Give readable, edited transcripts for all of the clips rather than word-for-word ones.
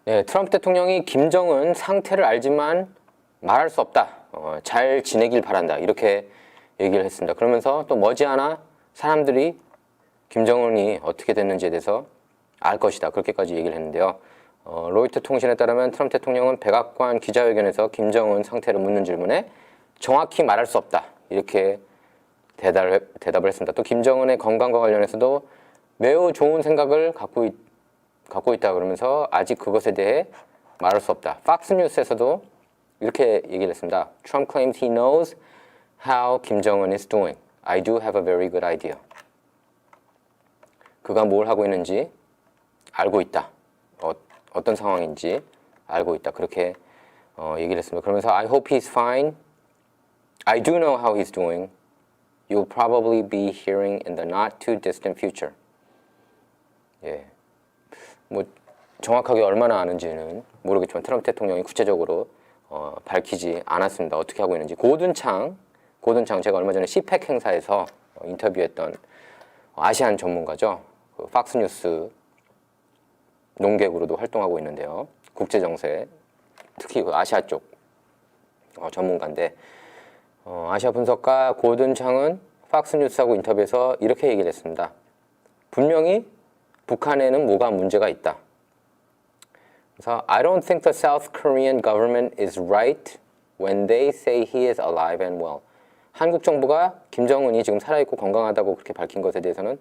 네, 트럼프 대통령이 김정은 상태를 알지만 말할 수 없다. 잘 지내길 바란다. 이렇게 얘기를 했습니다. 그러면서 또 머지않아 사람들이 김정은이 어떻게 됐는지에 대해서 알 것이다. 그렇게까지 얘기를 했는데요. 로이터 통신에 따르면 트럼프 대통령은 백악관 기자회견에서 김정은 상태를 묻는 질문에 정확히 말할 수 없다. 이렇게 대답을 했습니다. 또 김정은의 건강과 관련해서도 매우 좋은 생각을 갖고 있다 그러면서 아직 그것에 대해 말할 수 없다. 팍스뉴스에서도 이렇게 얘기를 했습니다. Trump claims he knows how Kim Jong-un is doing. I do have a very good idea. 그가 뭘 하고 있는지 알고 있다. 어떤 상황인지 알고 있다. 그렇게 얘기를 했습니다. 그러면서 I hope he's fine. I do know how he's doing. You'll probably be hearing in the not too distant future. 예. 뭐 정확하게 얼마나 아는지는 모르겠지만 트럼프 대통령이 구체적으로 밝히지 않았습니다. 어떻게 하고 있는지. 고든창 제가 얼마 전에 CPEC 행사에서 인터뷰했던 아시안 전문가죠. 그 팍스뉴스 농객으로도 활동하고 있는데요. 국제정세, 특히 그 아시아 쪽 전문가인데 아시아 분석가 고든창은 팍스뉴스하고 인터뷰에서 이렇게 얘기를 했습니다. 분명히 북한에는 뭐가 문제가 있다. 그래서 I don't think the South Korean government is right when they say he is alive and well. 한국 정부가 김정은이 지금 살아있고 건강하다고 그렇게 밝힌 것에 대해서는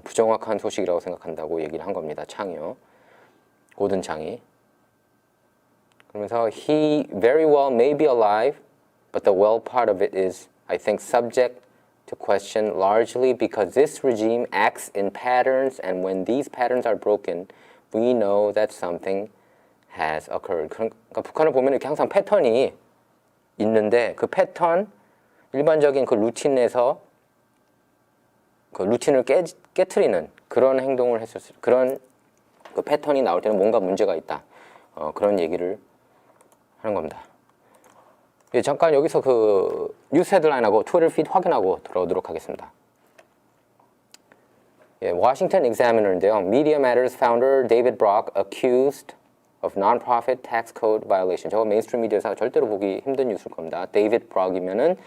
부정확한 소식이라고 생각한다고 얘기를 한 겁니다. 창이요. 고든창이. 그러면서 he very well may be alive, but the well part of it is, I think, subject to question largely because this regime acts in patterns and when these patterns are broken, we know that something has occurred. 그러니까 북한을 보면 이렇게 항상 패턴이 있는데 그 패턴, 일반적인 그 루틴에서 그 루틴을 깨트리는 그런 행동을 했었어요. 그런 그 패턴이 나올 때는 뭔가 문제가 있다. 그런 얘기를 하는 겁니다. 예, 잠깐 여기서 그 뉴스 헤드라인하고 트위터 피드 확인하고 들어오도록 하겠습니다. 예, 워싱턴 익자미너인데요. Media Matters founder David Brock accused of non-profit tax code violation. 저거 메인스트림 미디어에서 절대로 보기 힘든 뉴스일 겁니다. 데이비드 브락이면은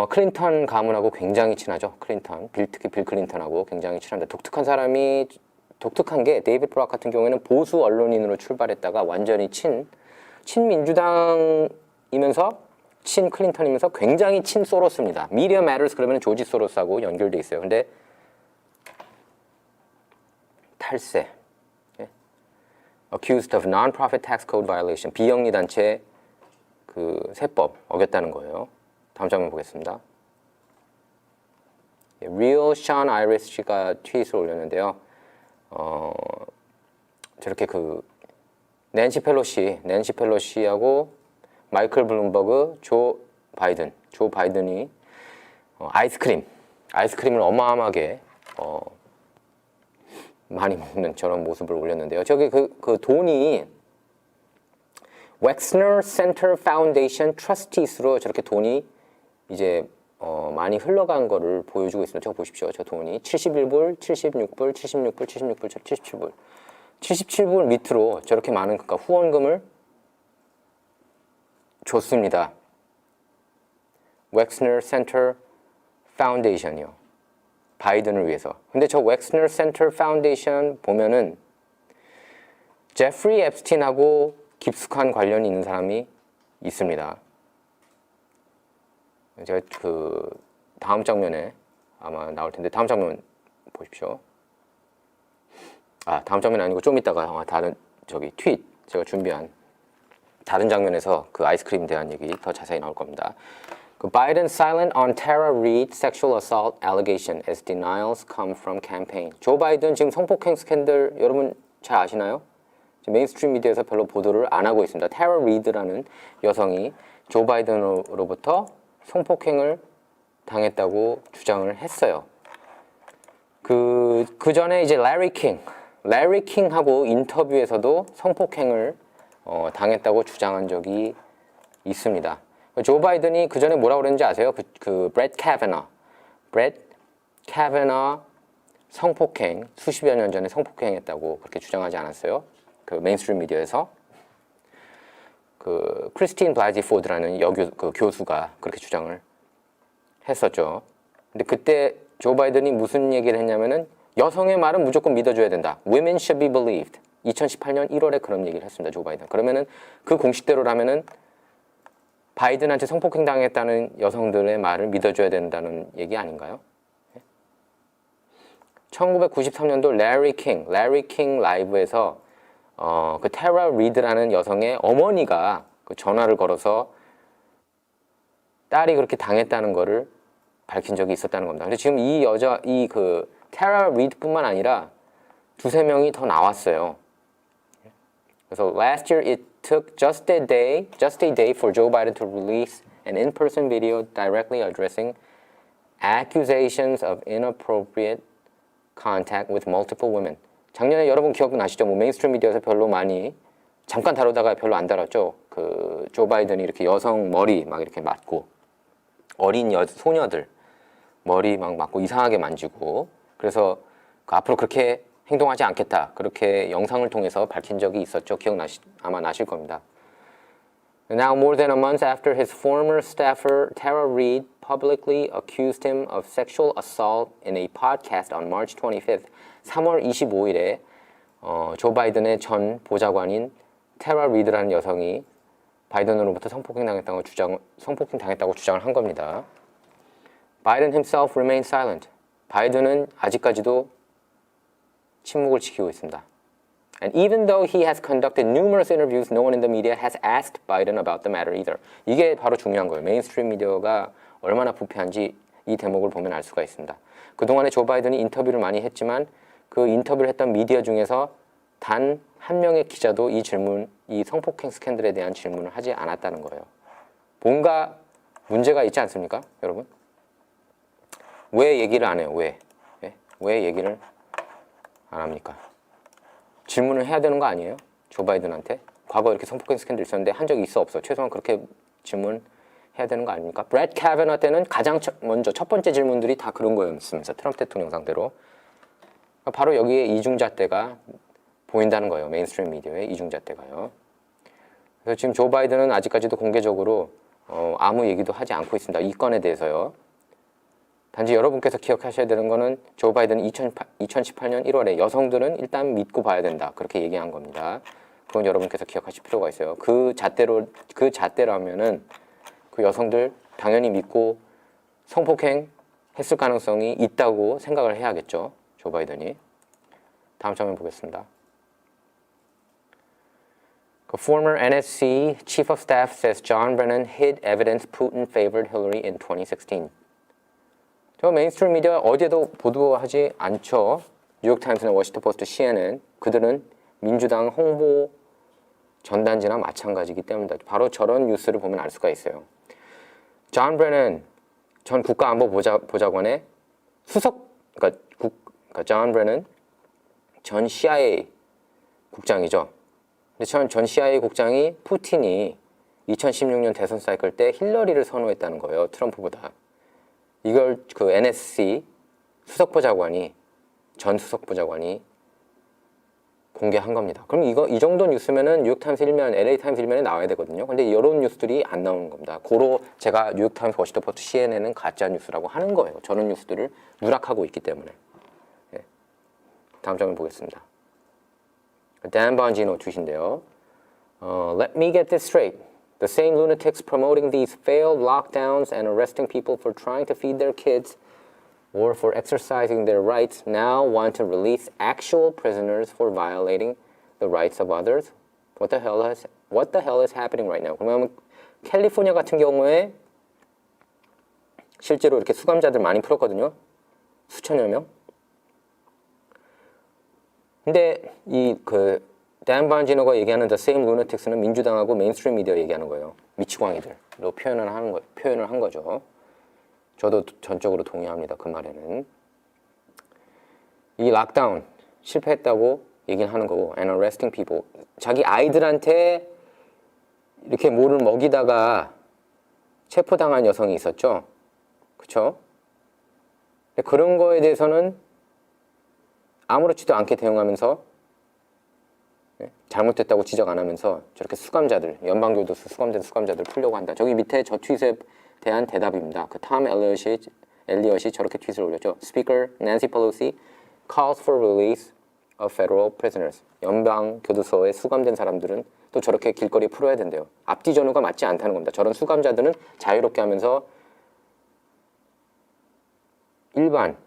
클린턴 가문하고 굉장히 친하죠. 클린턴, 특히 빌 클린턴하고 굉장히 친한데 독특한 게 데이비드 브락 같은 경우에는 보수 언론인으로 출발했다가 완전히 친민주당이면서 친클린턴이면서 굉장히 친소로스입니다. 미디어 매터스 그러면 조지 소로스하고 연결돼 있어요. 근데 탈세. 예? Accused of non-profit tax code violation. 비영리 단체 그 세법 어겼다는 거예요. 다음 장면 보겠습니다. 예, Real Sean Iris 씨가 트윗을 올렸는데요. 저렇게 그 낸시 펠로시하고 마이클 블룸버그, 조 바이든이 아이스크림을 어마어마하게 많이 먹는 저런 모습을 올렸는데요. 저기 그 돈이 웩스너 센터 파운데이션 트러스티스로 저렇게 돈이 이제 많이 흘러간 거를 보여주고 있습니다. 저거 보십시오. 저 돈이 71불, 76불, 76불, 76불, 77불. 77불 밑으로 저렇게 많은 그러니까 후원금을 줬습니다. 웩스너 센터 파운데이션이요. 바이든을 위해서. 근데 저 웩스너 센터 파운데이션 보면은 제프리 앱스틴하고 깊숙한 관련이 있는 사람이 있습니다. 제가 그 다음 장면에 아마 나올 텐데 다음 장면 보십시오. 다음 장면 아니고 좀 이따가 다른 저기 트윗 제가 준비한 다른 장면에서 그 아이스크림에 대한 얘기 더 자세히 나올 겁니다. 그 Biden silent on Tara Reid sexual assault allegation as denials come from campaign. 조 바이든 지금 성폭행 스캔들 여러분 잘 아시나요? 메인스트림 미디어에서 별로 보도를 안 하고 있습니다. 테라 리드라는 여성이 조 바이든으로부터 성폭행을 당했다고 주장을 했어요. 그 전에 이제 레리 킹하고 인터뷰에서도 성폭행을 당했다고 주장한 적이 있습니다. 조 바이든이 그 전에 뭐라고 그랬는지 아세요? 브렛 카베너 성폭행 수십여 년 전에 성폭행했다고 그렇게 주장하지 않았어요? 그 메인스트림 미디어에서 그 크리스틴 블라지 포드라는 그 교수가 그렇게 주장을 했었죠. 근데 그때 조 바이든이 무슨 얘기를 했냐면은 여성의 말은 무조건 믿어줘야 된다. Women should be believed. 2018년 1월에 그런 얘기를 했습니다. 조 바이든. 그러면은 그 공식대로라면은 바이든한테 성폭행 당했다는 여성들의 말을 믿어줘야 된다는 얘기 아닌가요? 1993년도 레리 킹 라이브에서 그 테라 리드라는 여성의 어머니가 그 전화를 걸어서 딸이 그렇게 당했다는 거를 밝힌 적이 있었다는 겁니다. 근데 지금 이 여자, 이 그 테라 리드뿐만 아니라 두세 명이 더 나왔어요. 그래서 last year it took just a day for Joe Biden to release an in-person video directly addressing accusations of inappropriate contact with multiple women. 작년에 여러분 기억나시죠? 뭐 메인스트림 미디어에서 별로 많이 잠깐 다루다가 별로 안 다뤘죠. 그 조 바이든이 이렇게 여성 머리 막 이렇게 맞고 어린 소녀들 머리 막 맞고 이상하게 만지고 그래서 그 앞으로 그렇게 행동하지 않겠다. 그렇게 영상을 통해서 밝힌 적이 있었죠. 아마 나실 겁니다. Now more than a month after his former staffer Tara Reid publicly accused him of sexual assault in a podcast on March 25th, 3월 25일에 조 바이든의 전 보좌관인 테라 리드라는 여성이 바이든으로부터 성폭행 당했다고 주장을 한 겁니다. Biden himself remains silent. 바이든은 아직까지도 침묵을 지키고 있습니다. And even though he has conducted numerous interviews, no one in the media has asked Biden about the matter either. 이게 바로 중요한 거예요. 메인스트림 미디어가 얼마나 부패한지 이 대목을 보면 알 수가 있습니다. 그동안에 조 바이든이 인터뷰를 많이 했지만 그 인터뷰를 했던 미디어 중에서 단 한 명의 기자도 이 성폭행 스캔들에 대한 질문을 하지 않았다는 거예요. 뭔가 문제가 있지 않습니까, 여러분? 왜 얘기를 안 해요? 왜 얘기를 안 합니까? 질문을 해야 되는 거 아니에요? 조 바이든한테? 과거 이렇게 성폭행 스캔들 있었는데 한 적이 있어 없어? 최소한 그렇게 질문해야 되는 거 아닙니까? 브렛 카베너 때는 가장 먼저 첫 번째 질문들이 다 그런 거였으면서 트럼프 대통령 상대로 바로 여기에 이중잣대가 보인다는 거예요. 메인스트림 미디어의 이중잣대가요. 그래서 지금 조 바이든은 아직까지도 공개적으로 아무 얘기도 하지 않고 있습니다. 이 건에 대해서요. 단지 여러분께서 기억하셔야 되는 거는 조 바이든이 2018년 1월에 여성들은 일단 믿고 봐야 된다. 그렇게 얘기한 겁니다. 그건 여러분께서 기억하실 필요가 있어요. 그 잣대라면은 그 여성들 당연히 믿고 성폭행 했을 가능성이 있다고 생각을 해야겠죠. 조 바이든이. 다음 장면 보겠습니다. The former NSC chief of staff says John Brennan hid evidence Putin favored Hillary in 2016. 저 메인스트림 미디어 어디에도 보도하지 않죠. 뉴욕타임스나 워싱턴 포스트, CNN. 그들은 민주당 홍보 전단지나 마찬가지이기 때문이다. 바로 저런 뉴스를 보면 알 수가 있어요. 존 브레넌 전 국가안보보좌관의 그러니까 존 브레넌 전 CIA 국장이죠. 근데 전 CIA 국장이 푸틴이 2016년 대선 사이클 때 힐러리를 선호했다는 거예요. 트럼프보다. 이걸 그 NSC 전 수석보좌관이 공개한 겁니다. 그럼 이 정도 뉴스면은 뉴욕타임스 1면, LA타임스 1면에 나와야 되거든요. 근데 이런 뉴스들이 안 나오는 겁니다. 고로 제가 뉴욕타임스, 워싱턴 포스트, CNN은 가짜 뉴스라고 하는 거예요. 저런 뉴스들을 누락하고 있기 때문에. 네. 다음 장면 보겠습니다. 댄 번지노 tweet인데요. Let me get this straight. The same lunatics promoting these failed lockdowns and arresting people for trying to feed their kids or for exercising their rights now want to release actual prisoners for violating the rights of others? What the hell is happening right now? 그러면 캘리포니아 같은 경우에 실제로 이렇게 수감자들 많이 풀었거든요. 수천여 명. 근데 댄 번지노가 얘기하는 The Same Lunatics는 민주당하고 메인스트림 미디어 얘기하는 거예요. 미치광이들로 표현을 한 거죠. 저도 전적으로 동의합니다. 그 말에는. 이 락다운 실패했다고 얘기는 하는 거고 and arresting people. 자기 아이들한테 이렇게 뭐를 먹이다가 체포당한 여성이 있었죠. 그쵸? 그런 거에 대해서는 아무렇지도 않게 대응하면서 잘못됐다고 지적 안 하면서 저렇게 수감자들, 연방교도소 수감된 수감자들 풀려고 한다. 저기 밑에 저 트윗에 대한 대답입니다. 그 톰 엘리엇이 저렇게 트윗을 올렸죠. Speaker Nancy Pelosi calls for release of federal prisoners. 연방교도소에 수감된 사람들은 또 저렇게 길거리에 풀어야 된대요. 앞뒤 전후가 맞지 않다는 겁니다. 저런 수감자들은 자유롭게 하면서 일반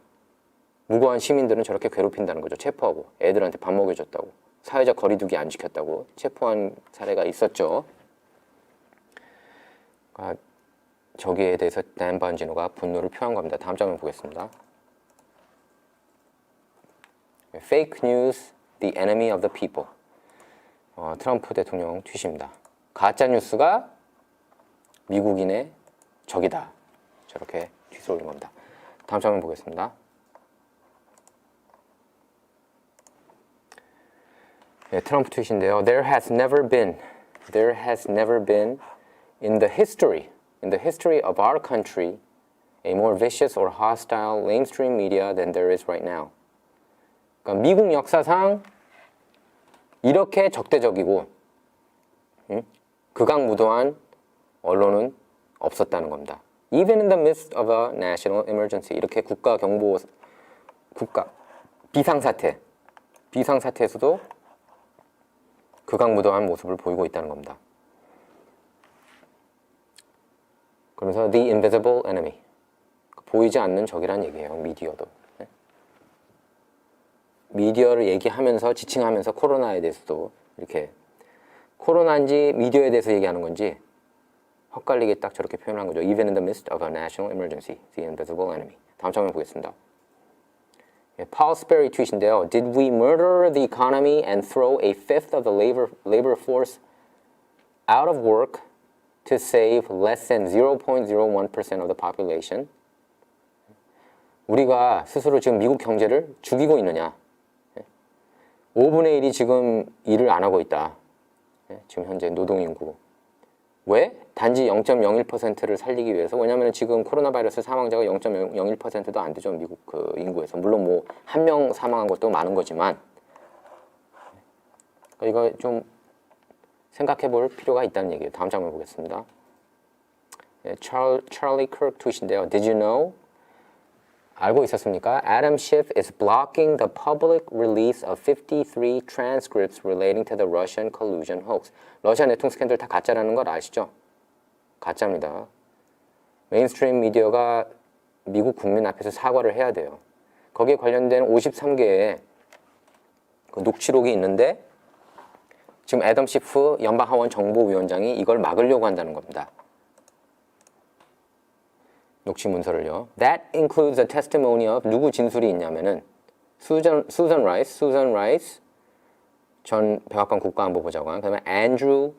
무고한 시민들은 저렇게 괴롭힌다는 거죠. 체포하고 애들한테 밥 먹여줬다고 사회적 거리두기 안 지켰다고 체포한 사례가 있었죠. 저기에 대해서 댄 번지노가 분노를 표한 겁니다. 다음 장면 보겠습니다. Fake news, the enemy of the people. 트럼프 대통령 트윗입니다. 가짜 뉴스가 미국인의 적이다. 저렇게 트윗을 올린 겁니다. 다음 장면 보겠습니다. 네, 트럼프 트윗인데요. There has never been in the history of our country a more vicious or hostile mainstream media than there is right now. 그러니까 미국 역사상 이렇게 적대적이고 극악무도한 언론은 없었다는 겁니다. Even in the midst of a national emergency. 이렇게 국가 비상사태에서도 극악무도한 모습을 보이고 있다는 겁니다. 그러면서 the invisible enemy. 보이지 않는 적이란 얘기예요. 미디어도. 미디어를 얘기하면서 지칭하면서 코로나에 대해서도 이렇게 코로나인지 미디어에 대해서 얘기하는 건지 헛갈리게 딱 저렇게 표현한 거죠. Even in the midst of a national emergency, the invisible enemy. 다음 장면 보겠습니다. Paul Sperry 트윗인데요. Did we murder the economy and throw a fifth of the labor force out of work to save less than 0.01% of the population? 우리가 스스로 지금 미국 경제를 죽이고 있느냐? 5분의 1이 지금 일을 안 하고 있다. 지금 현재 노동인구. 왜? 단지 0.01%를 살리기 위해서. 왜냐하면 지금 코로나 바이러스 사망자가 0.01%도 안 되죠. 미국 그 인구에서. 물론 뭐 한 명 사망한 것도 많은 거지만 이거 좀 생각해 볼 필요가 있다는 얘기예요. 다음 장면 보겠습니다. Charlie Kirk 트윗인데요. Did you know? 알고 있었습니까? Adam Schiff is blocking the public release of 53 transcripts relating to the Russian collusion hoax. 러시아 내통 스캔들 다 가짜라는 걸 아시죠? 가짜입니다. 메인스트림 미디어가 미국 국민 앞에서 사과를 해야 돼요. 거기에 관련된 53개의 그 녹취록이 있는데 지금 애덤 시프 연방하원 정보위원장이 이걸 막으려고 한다는 겁니다. 녹취 문서를요. That includes a testimony of 누구 진술이 있냐면은 Susan Rice 전 백악관 국가안보보좌관, 그다음에 Andrew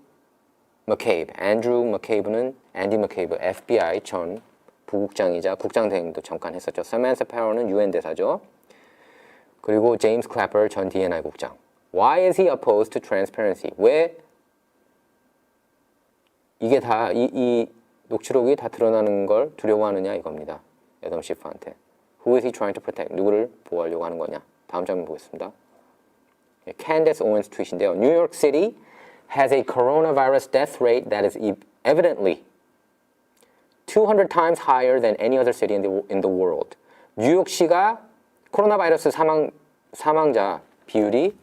McCabe는 Andy McCabe, FBI 전 부국장이자 국장 대행도 잠깐 했었죠. Samantha Power는 UN 대사죠. 그리고 James Clapper 전 DNI 국장. Why is he opposed to transparency? 왜 이게 다 이 녹취록이 다 드러나는 걸 두려워하느냐 이겁니다. 애덤 시프한테. Who is he trying to protect? 누구를 보호하려고 하는 거냐? 다음 장면 보겠습니다. Candace Owens 트윗인데요. New York City has a coronavirus death rate that is evidently 200 times higher than any other city in the world. 뉴욕시가 코로나 바이러스 사망자 비율이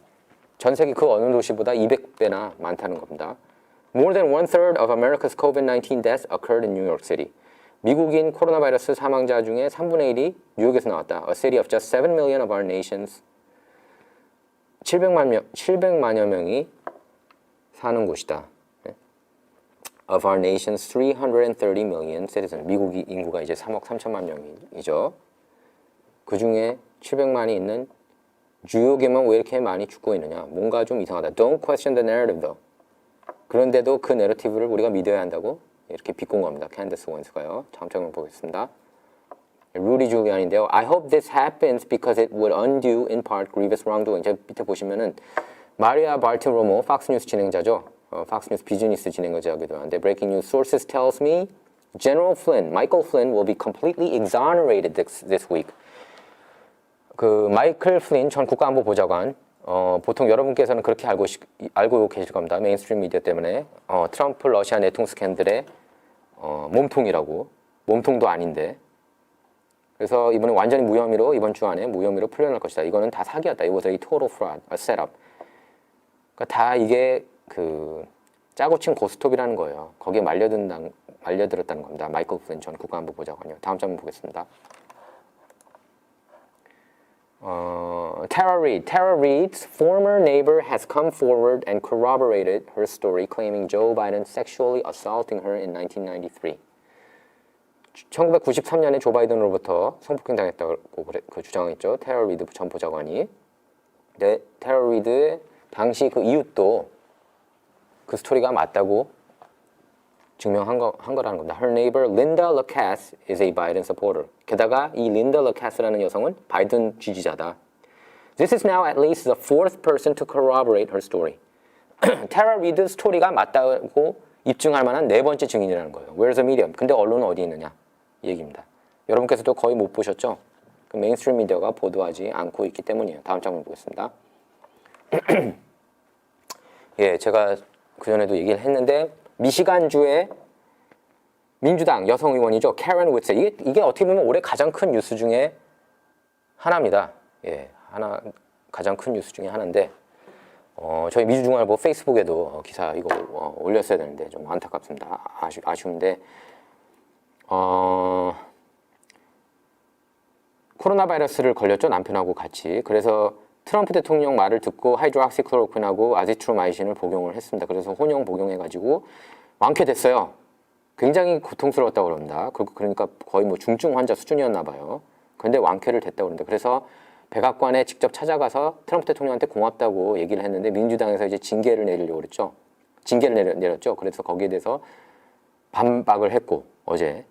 전 세계 그 어느 도시보다 200배나 많다는 겁니다. More than one-third of America's COVID-19 deaths occurred in New York City. 미국인 코로나 바이러스 사망자 중에 3분의 1이 뉴욕에서 나왔다. A city of just 7 million of our nations. 700만여 명이 사는 곳이다. Of our nation's 330 million citizens. 미국 인구가 이제 3억 3천만 명이죠. 그 중에 700만이 있는 뉴욕에만 왜 이렇게 많이 죽고 있느냐. 뭔가 좀 이상하다. Don't question the narrative though. 그런데도 그 내러티브를 우리가 믿어야 한다고 이렇게 비꼰 겁니다. 캔디스 오웬스가요. 다음 장면 보겠습니다. 루디 줄리안인데요. I hope this happens because it would undo in part grievous wrongdoing. 제가 밑에 보시면은 마리아 발티로모 팍스 뉴스 진행자죠. 팍스 뉴스 비즈니스 진행자기도 한데 breaking news sources tells me General Flynn, Michael Flynn will be completely exonerated this week. 그 마이클 플린 전 국가안보보좌관 보통 여러분께서는 그렇게 알고 계실 겁니다. 메인스트림 미디어 때문에 트럼프 러시아 내통 스캔들의 몸통이라고. 몸통도 아닌데. 그래서 이번에 완전히 무혐의로 이번 주 안에 무혐의로 풀려날 것이다. 이거는 다 사기였다. It was a total fraud, a setup. 그러니까 다 이게 그 짜고 친 고스톱이라는 거예요. 거기에 말려들었다는 겁니다. 마이클 플린 전 국가안보 보좌관이요. 다음 장면 보겠습니다. Tara Reid's former neighbor has come forward and corroborated her story, claiming Joe Biden sexually assaulting her in 1993. 1993년에 조 바이든으로부터 성폭행 당했다고 그 주장했죠. 테러 리드 전 보좌관이. 근데 테러 리드의 당시 그 이웃도 그 스토리가 맞다고 증명한 거라는 겁니다. Her neighbor Linda Lacasse is a Biden supporter. 게다가 이 린다 라카스라는 여성은 바이든 지지자다. This is now at least the fourth person to corroborate her story. 테러 리드 스토리가 맞다고 입증할 만한 네 번째 증인이라는 거예요. Where's the medium? 근데 언론은 어디 있느냐? 이 얘기입니다. 여러분께서도 거의 못 보셨죠? 그 메인스트림 미디어가 보도하지 않고 있기 때문이에요. 다음 장면 보겠습니다. 예, 제가 그전에도 얘기를 했는데 미시간주의 민주당 여성 의원이죠. 캐런 위츠. 이게 어떻게 보면 올해 가장 큰 뉴스 중에 하나입니다. 예, 가장 큰 뉴스 중에 하나인데 저희 미주중앙일보 페이스북에도 기사 이거 올렸어야 되는데 좀 안타깝습니다. 아쉬운데 코로나 바이러스를 걸렸죠. 남편하고 같이. 그래서 트럼프 대통령 말을 듣고 하이드로क्시클로로퀸하고 아지트로마이신을 복용을 했습니다. 그래서 혼용 복용해가지고 완쾌됐어요. 굉장히 고통스러웠다고 그럽니다. 그러니까 거의 뭐 중증 환자 수준이었나 봐요. 근데 완쾌를 됐다고 그러는데 그래서 백악관에 직접 찾아가서 트럼프 대통령한테 고맙다고 얘기를 했는데 민주당에서 이제 징계를 내리려고 그랬죠. 징계를 내렸죠. 그래서 거기에 대해서 반박을 했고 어제.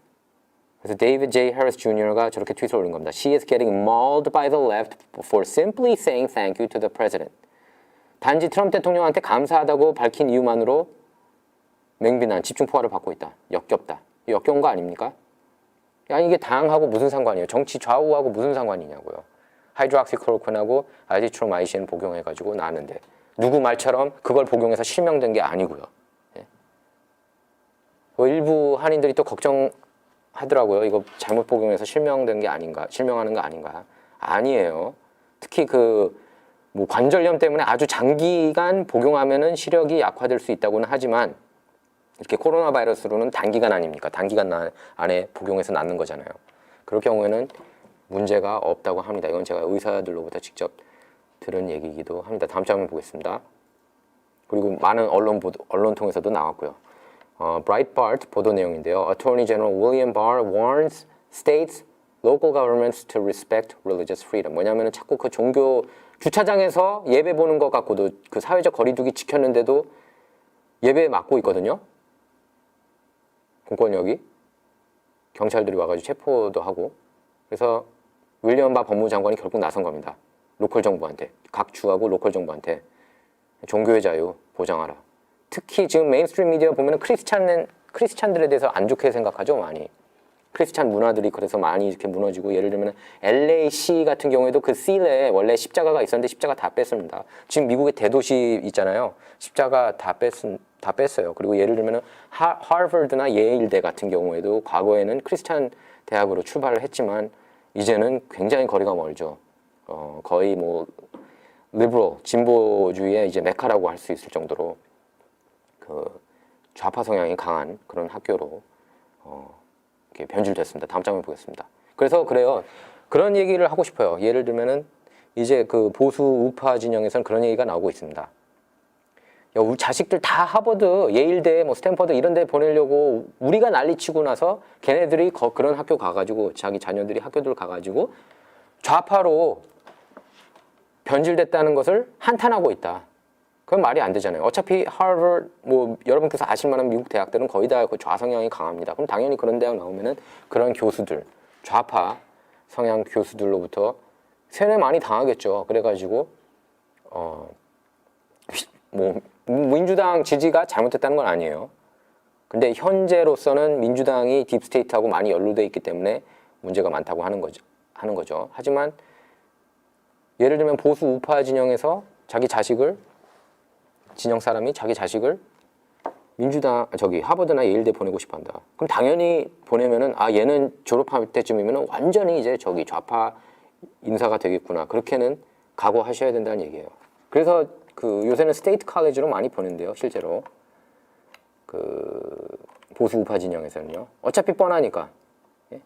그래서 데이비드 J. 해리스 주니어가 저렇게 트윗을 올린 겁니다. She is getting mauled by the left for simply saying thank you to the president. 단지 트럼프 대통령한테 감사하다고 밝힌 이유만으로 맹비난, 집중포화를 받고 있다. 역겹다. 역겨운 거 아닙니까? 아니 이게 당하고 무슨 상관이에요? 정치 좌우하고 무슨 상관이냐고요. 하이드로क्시클로로퀸하고 아지트로마이신 복용해가지고 나는데 누구 말처럼 그걸 복용해서 실명된 게 아니고요. 예. 일부 한인들이 또 걱정하더라고요. 이거 잘못 복용해서 실명된 게 아닌가, 실명하는 거 아닌가? 아니에요. 특히 뭐 관절염 때문에 아주 장기간 복용하면은 시력이 약화될 수 있다고는 하지만 이렇게 코로나 바이러스로는 단기간 아닙니까? 단기간 안에 복용해서 낫는 거잖아요. 그럴 경우에는 문제가 없다고 합니다. 이건 제가 의사들로부터 직접 들은 얘기이기도 합니다. 다음 장면 보겠습니다. 그리고 많은 언론 통해서도 나왔고요. Breitbart 보도 내용인데요. Attorney General William Barr warns states, local governments to respect religious freedom. 뭐냐면은 자꾸 그 종교 주차장에서 예배 보는 것 갖고도 그 사회적 거리두기 지켰는데도 예배에 막고 있거든요. 공권력이 경찰들이 와가지고 체포도 하고 그래서 윌리엄 바 법무장관이 결국 나선 겁니다. 로컬 정부한테 각 주하고 로컬 정부한테 종교의 자유 보장하라. 특히 지금 메인스트림 미디어 보면은 크리스찬들에 대해서 안 좋게 생각하죠 많이. 크리스찬 문화들이 그래서 많이 이렇게 무너지고 예를 들면 LAC 같은 경우에도 그 C에 원래 십자가가 있었는데 십자가 다 뺐습니다. 지금 미국의 대도시 있잖아요. 십자가 다 뺐어요. 그리고 예를 들면 하버드나 예일대 같은 경우에도 과거에는 크리스찬 대학으로 출발을 했지만 이제는 굉장히 거리가 멀죠. 거의 뭐 리버럴 진보주의의 이제 메카라고 할 수 있을 정도로 그 좌파 성향이 강한 그런 학교로 이렇게 변질됐습니다. 다음 장면 보겠습니다. 그래서 그래요. 그런 얘기를 하고 싶어요. 예를 들면은 이제 그 보수 우파 진영에서는 그런 얘기가 나오고 있습니다. 야, 우리 자식들 다 하버드, 예일대, 뭐 스탠퍼드 이런 데 보내려고 우리가 난리치고 나서 걔네들이 그런 학교 가가지고 자기 자녀들이 학교들 가가지고 좌파로 변질됐다는 것을 한탄하고 있다. 그건 말이 안 되잖아요. 어차피 하버드, 뭐 여러분께서 아실 만한 미국 대학들은 거의 다 그 좌성향이 강합니다. 그럼 당연히 그런 대학 나오면은 그런 교수들, 좌파 성향 교수들로부터 세뇌 많이 당하겠죠. 그래가지고 뭐 민주당 지지가 잘못됐다는 건 아니에요. 근데 현재로서는 민주당이 딥스테이트하고 많이 연루돼 있기 때문에 문제가 많다고 하는 거죠. 하지만 예를 들면 보수 우파 진영에서 자기 자식을 진영 사람이 자기 자식을 민주당 하버드나 예일대 보내고 싶어한다. 그럼 당연히 보내면은 얘는 졸업할 때쯤이면은 완전히 이제 좌파 인사가 되겠구나. 그렇게는 각오하셔야 된다는 얘기예요. 그래서 요새는 스테이트 칼리지로 많이 보낸대요. 실제로 보수 우파 진영에서는요. 어차피 뻔하니까. 예?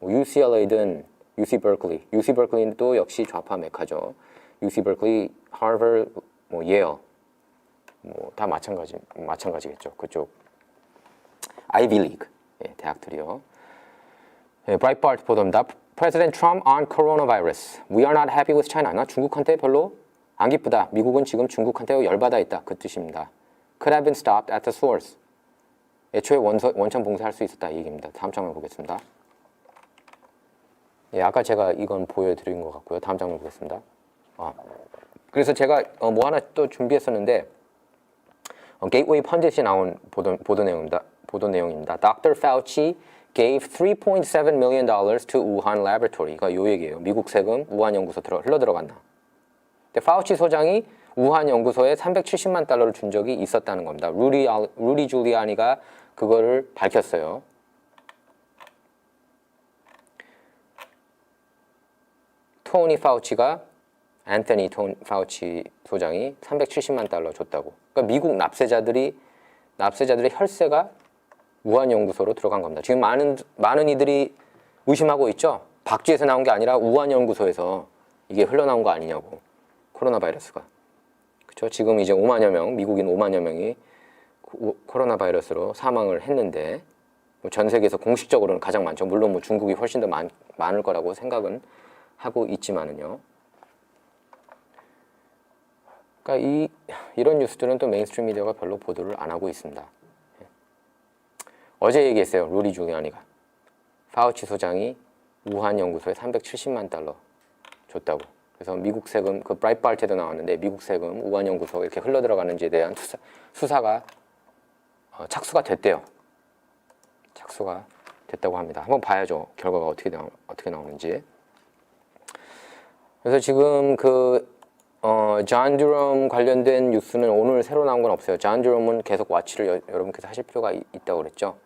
UCLA든 UC Berkeley도 역시 좌파 메카죠. UC Berkeley, Harvard, Yale 다 마찬가지겠죠. 그쪽 Ivy League 대학들이요. Breitbart 보도입니다. President Trump on coronavirus. We are not happy with China. 나 중국한테 별로 안 기쁘다. 미국은 지금 중국한테 열받아 있다. 그 뜻입니다. Could have been stopped at the source. 애초에 원천 봉쇄할 수 있었다 이 얘기입니다. 다음 장면 보겠습니다. 아까 제가 이건 보여드린 것 같고요. 다음 장면 보겠습니다. 그래서 제가 하나 또 준비했었는데 게이트웨이 펀딧이 나온 보도 내용입니다. Dr. Fauci gave $3.7 million to Wuhan Laboratory. 그러니까 요 얘기예요. 미국 세금 우한 연구소 흘러 들어갔나. 근데 파우치 소장이 우한 연구소에 370만 달러를 준 적이 있었다는 겁니다. 루디 줄리아니가 그거를 밝혔어요. 토니 파우치가 앤서니 파우치 소장이 370만 달러 줬다고. 그러니까 미국 납세자들의 혈세가 우한 연구소로 들어간 겁니다. 지금 많은 이들이 의심하고 있죠. 박쥐에서 나온 게 아니라 우한 연구소에서 이게 흘러나온 거 아니냐고. 코로나 바이러스가. 그렇죠? 지금 이제 5만여 명, 미국인 5만여 명이 코로나 바이러스로 사망을 했는데 전 세계에서 공식적으로는 가장 많죠. 물론 중국이 훨씬 더 많을 거라고 생각은 하고 있지만은요. 그러니까 이런 뉴스들은 또 메인스트림 미디어가 별로 보도를 안 하고 있습니다. 어제 얘기했어요. 루디 줄리아니가. 파우치 소장이 우한 연구소에 370만 달러 줬다고. 그래서 미국 세금, 브라이트바트에도 나왔는데 미국 세금 우한 연구소 이렇게 흘러 들어가는지에 대한 수사가 착수가 됐대요. 착수가 됐다고 합니다. 한번 봐야죠. 결과가 어떻게 나오는지. 그래서 지금 존 듀럼 관련된 뉴스는 오늘 새로 나온 건 없어요. 존 듀럼은 계속 와치를 여러분께서 하실 필요가 있다고 그랬죠.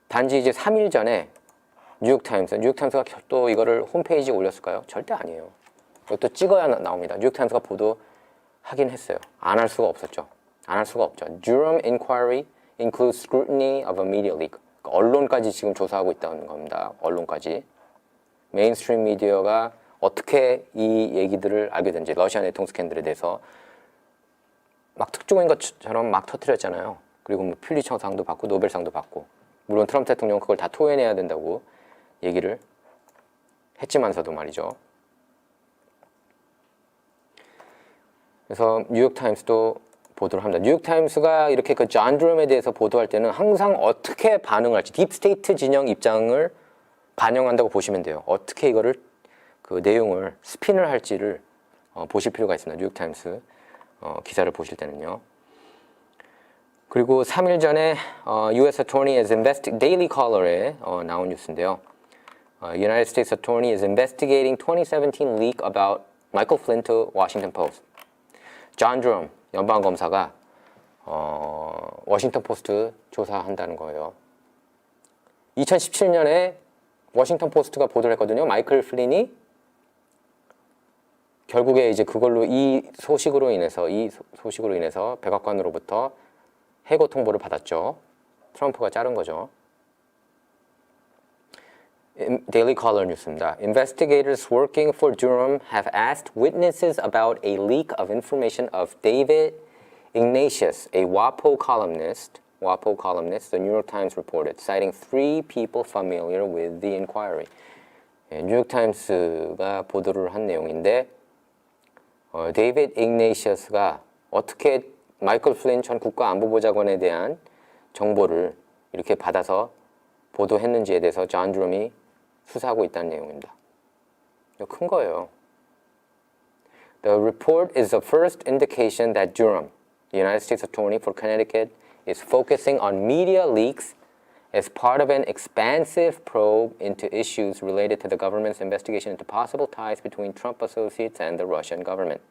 단지 이제 3일 전에 뉴욕타임스가 또 이거를 홈페이지에 올렸을까요? 절대 아니에요. 이것도 찍어야 나옵니다. 뉴욕타임스가 보도하긴 했어요. 안 할 수가 없었죠. 안 할 수가 없죠. Durham inquiry includes scrutiny of a media leak. 그러니까 언론까지 지금 조사하고 있다는 겁니다. 언론까지. 메인스트림 미디어가 어떻게 이 얘기들을 알게 된지, 러시아 내통 스캔들에 대해서 막 특종인 것처럼 막 터뜨렸잖아요. 그리고 퓰리처상도 받고 노벨상도 받고. 물론 트럼프 대통령은 그걸 다 토해내야 된다고 얘기를 했지만서도 말이죠. 그래서 뉴욕타임스도 보도를 합니다. 뉴욕타임스가 이렇게 존 듀럼에 대해서 보도할 때는 항상 어떻게 반응할지 딥스테이트 진영 입장을 반영한다고 보시면 돼요. 어떻게 이거를 내용을 스핀을 할지를 보실 필요가 있습니다. 뉴욕타임스 기사를 보실 때는요. 그리고 3일 전에 U.S. Attorney is Daily Caller에 나온 뉴스인데요. United States Attorney is investigating 2017 leak about Michael Flynn to Washington Post. 존 듀럼 연방 검사가 워싱턴 포스트 조사한다는 거예요. 2017년에 워싱턴 포스트가 보도를 했거든요. 마이클 플린이 결국에 이제 그걸로 이 소식으로 인해서 백악관으로부터 해고 통보를 받았죠. 트럼프가 자른 거죠. Daily Caller 뉴스입니다. Investigators working for Durham have asked witnesses about a leak of information of David Ignatius, a WAPO columnist, the New York Times reported, citing 3 people familiar with the inquiry. 뉴욕타임스가 보도를 한 내용인데 데이비드 이그네시어스가 어떻게 마이클 플린 전 국가안보보좌관에 대한 정보를 이렇게 받아서 보도했는지에 대해서 존 듀럼이 수사하고 있다는 내용입니다. 이거 큰 거예요. The report is the first indication that Durham, the United States Attorney for Connecticut, is focusing on media leaks as part of an expansive probe into issues related to the government's investigation into possible ties between Trump associates and the Russian government.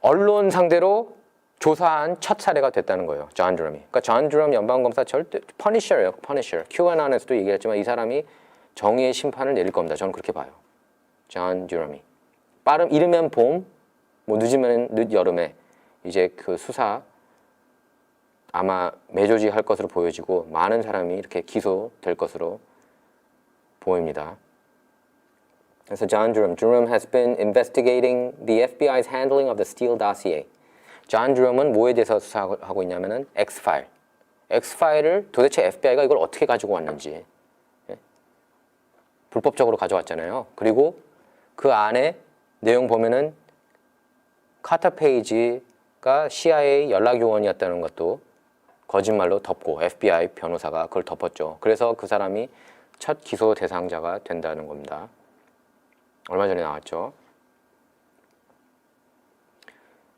언론 상대로 조사한 첫 사례가 됐다는 거예요. 존 드럼이. 그러니까 존 드럼 연방검사 절대 퍼니셔예요. 퍼니셔. QAnon에서도 얘기했지만 이 사람이 정의의 심판을 내릴 겁니다. 저는 그렇게 봐요. 존 드럼이. 이르면 봄, 뭐 늦으면 늦 여름에 이제 그 수사 아마 매조지할 것으로 보여지고 많은 사람이 이렇게 기소될 것으로 보입니다. 그래서 존 Durham has been investigating the FBI's handling of the Steele dossier. 존 Durham은 뭐에 대해서 수사하고 있냐면은 X-파일. X-파일을 도대체 FBI가 이걸 어떻게 가지고 왔는지. 예? 불법적으로 가져왔잖아요. 그리고 그 안에 내용 보면은 카터 페이지가 CIA 연락요원이었다는 것도 거짓말로 덮고 FBI 변호사가 그걸 덮었죠. 그래서 그 사람이 첫 기소 대상자가 된다는 겁니다. 얼마 전에 나왔죠.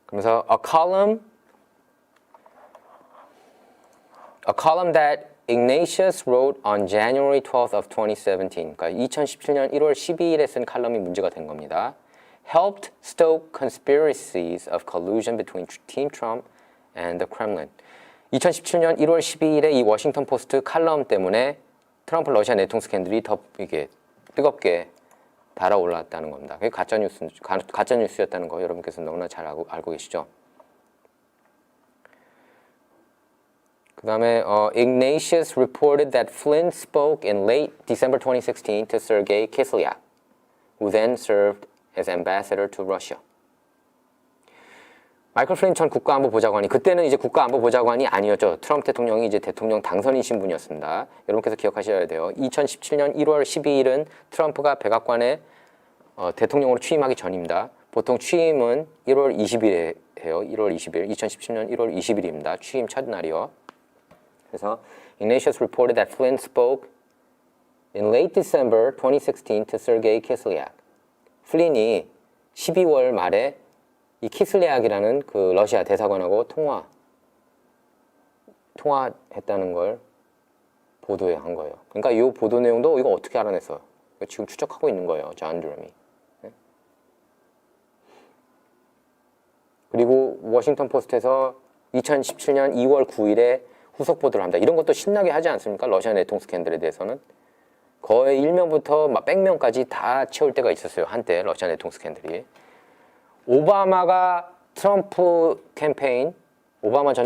그러면서 a column that Ignatius wrote on January 12th of 2017. 그러니까 2017년 1월 12일에 쓴 칼럼이 문제가 된 겁니다. Helped stoke conspiracies of collusion between Team Trump and the Kremlin. 2017년 1월 12일에 이 워싱턴 포스트 칼럼 때문에 트럼프 러시아 내통 스캔들이 더 이게 뜨겁게 달아올랐다는 겁니다. 그게 가짜 뉴스였다는 거 여러분께서 너무나 잘 알고 계시죠? 그 다음에 Ignatius reported that Flynn spoke in late December 2016 to Sergei Kislyak, who then served as ambassador to Russia. 마이클 플린 전 국가안보보좌관이 그때는 이제 국가안보보좌관이 아니었죠. 트럼프 대통령이 이제 대통령 당선이신 분이었습니다. 여러분께서 기억하셔야 돼요. 2017년 1월 12일은 트럼프가 백악관에 대통령으로 취임하기 전입니다. 보통 취임은 1월 20일에 해요. 1월 20일, 2017년 1월 20일입니다. 취임 첫날이요. 그래서 Ignatius reported that Flynn spoke in late December 2016 to Sergei Kislyak. 플린이 12월 말에 이 키슬리악이라는 그 러시아 대사관하고 통화했다는 걸 보도한 거예요. 그러니까 이 보도 내용도 이거 어떻게 알아냈어요? 지금 추적하고 있는 거예요. 존 드럼이. 네? 그리고 워싱턴 포스트에서 2017년 2월 9일에 후속 보도를 합니다. 이런 것도 신나게 하지 않습니까? 러시아 내통 스캔들에 대해서는. 거의 1명부터 막 100명까지 다 채울 때가 있었어요. 한때 러시아 내통 스캔들이. 오바마 전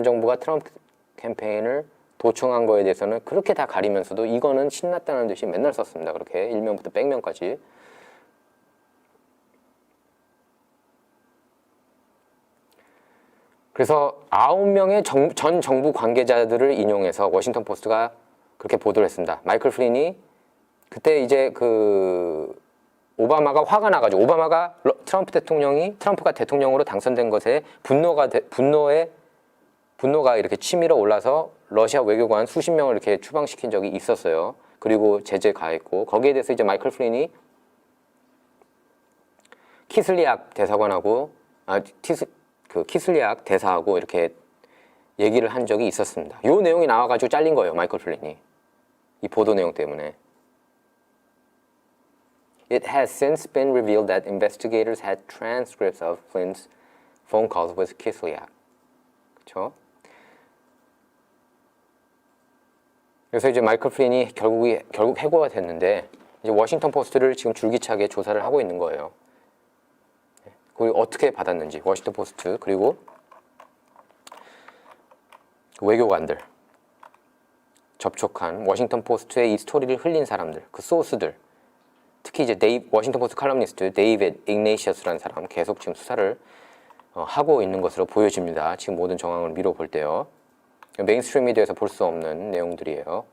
정부가 트럼프 캠페인을 도청한 거에 대해서는 그렇게 다 가리면서도 이거는 신났다는 듯이 맨날 썼습니다. 그렇게 1명부터 100명까지. 그래서 9명의 전 정부 관계자들을 인용해서 워싱턴 포스트가 그렇게 보도를 했습니다. 마이클 플린이 그때 이제 오바마가 화가 나가지고 트럼프가 대통령으로 당선된 것에 분노가 이렇게 치밀어 올라서 러시아 외교관 수십 명을 이렇게 추방시킨 적이 있었어요. 그리고 제재 가했고 거기에 대해서 이제 마이클 플린이 키슬리악 대사하고 이렇게 얘기를 한 적이 있었습니다. 이 내용이 나와가지고 잘린 거예요. 마이클 플린이 이 보도 내용 때문에. It has since been revealed that investigators had transcripts of Flynn's phone calls with Kislyak. 그렇죠? 그래서 이제 마이클 플린이 결국 해고가 됐는데 이제 워싱턴 포스트를 지금 줄기차게 조사를 하고 있는 거예요. 그리고 어떻게 받았는지 워싱턴 포스트 그리고 외교관들 접촉한 워싱턴 포스트의 이 스토리를 흘린 사람들, 그 소스들. 특히 이제 워싱턴 포스트 칼럼니스트 데이비드 이그네시어스라는 사람 계속 지금 수사를 하고 있는 것으로 보여집니다. 지금 모든 정황을 미뤄볼 때요. 메인스트림 미디어에서 볼 수 없는 내용들이에요.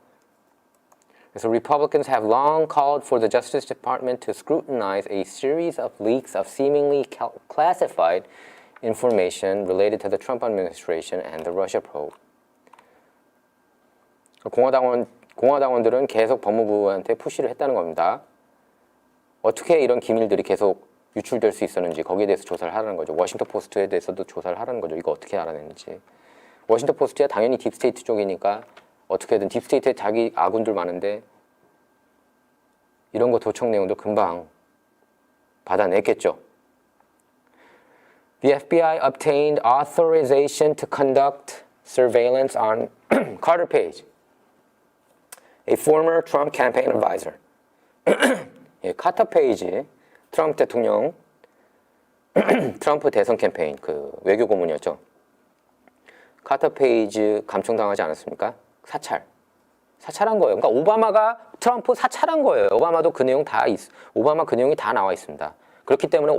그래서 Republicans have long called for the Justice Department to scrutinize a series of leaks of seemingly classified information related to the Trump administration and the Russia probe. 공화당원들은 계속 법무부한테 푸시를 했다는 겁니다. 어떻게 이런 기밀들이 계속 유출될 수 있었는지 거기에 대해서 조사를 하라는 거죠. 워싱턴 포스트에 대해서도 조사를 하라는 거죠. 이거 어떻게 알아냈는지. 워싱턴 포스트야 당연히 딥스테이트 쪽이니까 어떻게든 딥스테이트에 자기 아군들 많은데 이런 거 도청 내용도 금방 받아냈겠죠. The FBI obtained authorization to conduct surveillance on Carter Page, a former Trump campaign advisor. 예, 카터 페이지, 트럼프 대통령, 트럼프 대선 캠페인 그 외교 고문이었죠. 카터 페이지 감청당하지 않았습니까? 사찰한 거예요. 그러니까 오바마가 트럼프 사찰한 거예요. 오바마도 그 내용 오바마 그 내용이 다 나와 있습니다. 그렇기 때문에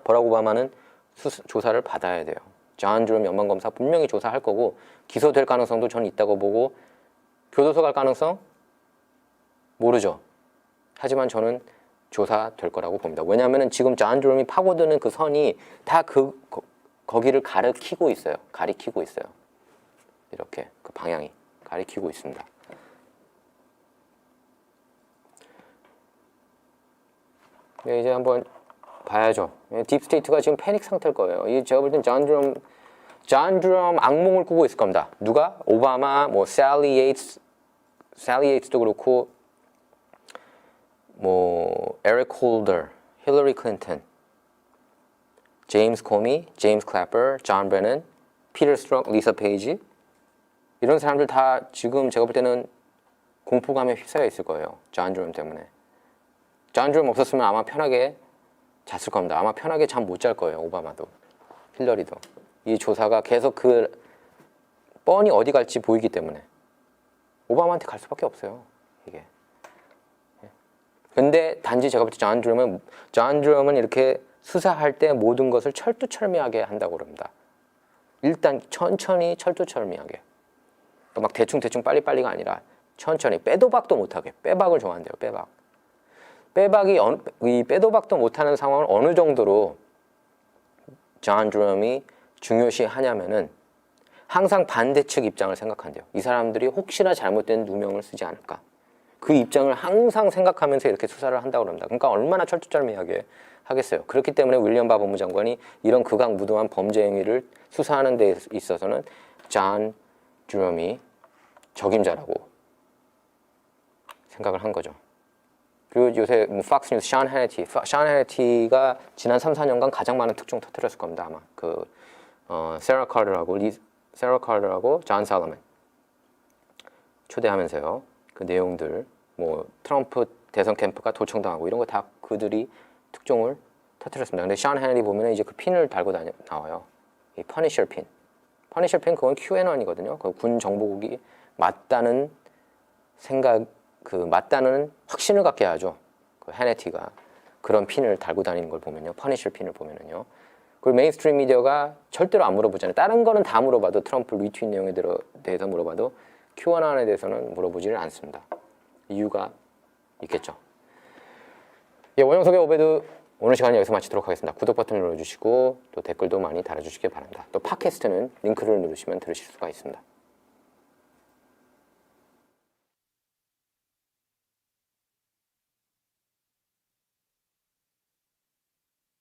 버락 오바마는 조사를 받아야 돼요. 존 드럼 연방검사 분명히 조사할 거고 기소될 가능성도 저는 있다고 보고 교도소 갈 가능성 모르죠. 하지만 저는 조사될 거라고 봅니다. 왜냐하면 지금 존 드럼이 파고드는 그 선이 다 거기를 가리키고 있어요. 이렇게 그 방향이 가리키고 있습니다. 네, 이제 한번 봐야죠. 딥스테이트가 지금 패닉 상태일 거예요. 제가 볼 땐 존 드럼 악몽을 꾸고 있을 겁니다. 누가? 오바마, 뭐 셀리 예이츠도 그렇고, 뭐 에릭 홀더, 힐러리 클린턴, 제임스 코미, 제임스 클래퍼, 존 브레넌, 피터 스트록, 리사 페이지 이런 사람들 다 지금 제가 볼 때는 공포감에 휩싸여 있을 거예요. 존 드럼 때문에. 존 드럼 없었으면 아마 편하게 잤을 겁니다. 아마 편하게 잠 못 잘 거예요. 오바마도, 힐러리도. 이 조사가 계속 뻔히 어디 갈지 보이기 때문에 오바마한테 갈 수밖에 없어요. 이게. 근데 단지 제가 볼 때 존 드럼은 이렇게 수사할 때 모든 것을 철두철미하게 한다고 그럽니다. 일단 천천히 철두철미하게. 그러니까 막 대충 빨리빨리가 아니라 천천히 빼도 박도 못하게. 빼박을 좋아한대요. 이 빼도 박도 못하는 상황을 어느 정도로 존 드럼이 중요시 하냐면은 항상 반대측 입장을 생각한대요. 이 사람들이 혹시나 잘못된 누명을 쓰지 않을까. 그 입장을 항상 생각하면서 이렇게 수사를 한다고 합니다. 그러니까 얼마나 철두철미하게 하겠어요. 그렇기 때문에 윌리엄 바 법무장관이 이런 극악무도한 범죄 행위를 수사하는 데 있어서는 존 드럼이 적임자라고 생각을 한 거죠. 그리고 요새 팍스뉴스 션 해네티가 지난 3, 4년간 가장 많은 특종 터뜨렸을 겁니다. 아마 세라 카더하고 존 살러먼 초대하면서요. 그 내용들 뭐 트럼프 대선 캠프가 도청당하고 이런 거 다 그들이 특종을 터뜨렸습니다. 근데 션 해네티 보면 이제 그 핀을 달고 나와요. 이 퍼니셔 핀 그건 QAnon이거든요. 그 군 정보국이 맞다는 맞다는 확신을 갖게 하죠. 그 해네티가 그런 핀을 달고 다니는 걸 보면요. 퍼니셔 핀을 보면은요. 그리고 메인스트림 미디어가 절대로 안 물어보잖아요. 다른 거는 다 물어봐도 트럼프 리트윗 내용에 대해서 물어봐도 QAnon에 대해서는 물어보지를 않습니다. 이유가 있겠죠. 예, 원영석의 오베드 오늘 시간은 여기서 마치도록 하겠습니다. 구독 버튼을 눌러주시고 또 댓글도 많이 달아주시기 바랍니다. 또 팟캐스트는 링크를 누르시면 들으실 수가 있습니다.